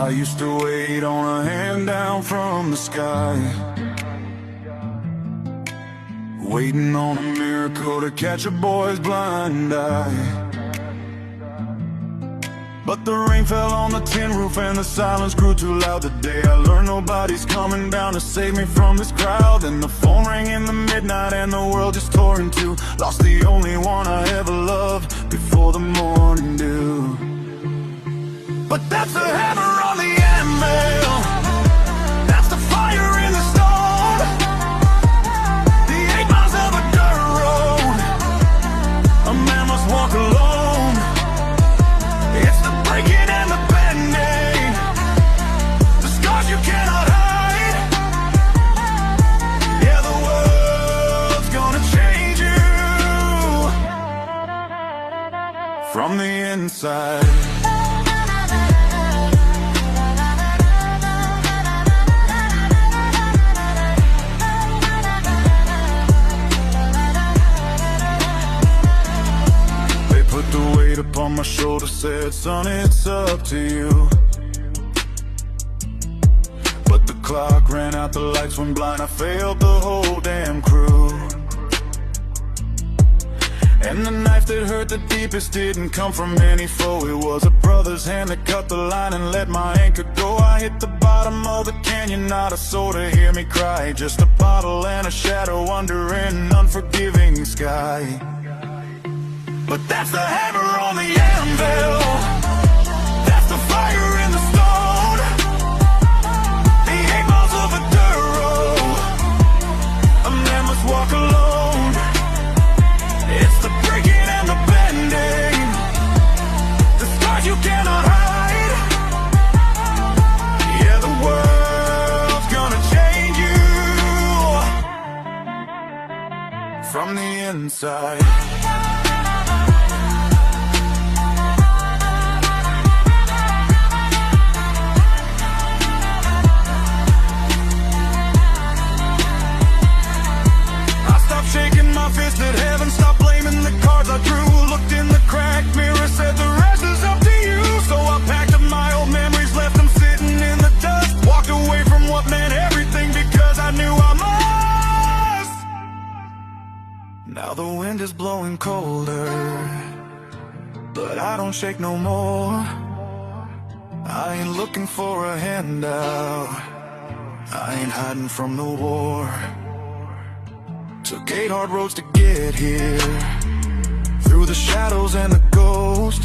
I used to wait on a hand down from the sky, waiting on a miracle to catch a boy's blind eye. But the rain fell on the tin roof and the silence grew too loud. Today I learned nobody's coming down to save me from this crowd. And the phone rang in the midnight and the world just tore in two. Lost the only one I ever loved before the morning dew. But that's the hammer on the anvil, that's the fire in the stone, the 8 miles of a dirt road a man must walk alone. It's the breaking and the bending, the scars you cannot hide. Yeah, the world's gonna change you from the inside. Put the weight upon my shoulder, said, son, it's up to you. But the clock ran out, the lights went blind, I failed the whole damn crew. And the knife that hurt the deepest didn't come from any foe. It was a brother's hand that cut the line and let my anchor go. I hit the bottom of the canyon, not a soul to hear me cry, just a bottle and a shadow under an unforgiving sky. But that's the hammer on the anvil, that's the fire in the stone, the 8 miles of a dirt road a man must walk alone. It's the breaking and the bending, the scars you cannot hide. Yeah, the world's gonna change you from the inside. Shaking my fist at heaven, stop blaming the cards I drew. Looked in the cracked mirror, said the rest is up to you. So I packed up my old memories, left them sitting in the dust. Walked away from what meant everything because I knew I must. Now the wind is blowing colder, but I don't shake no more. I ain't looking for a handout, I ain't hiding from the war. Took 8 hard roads to get here, through the shadows and the ghost.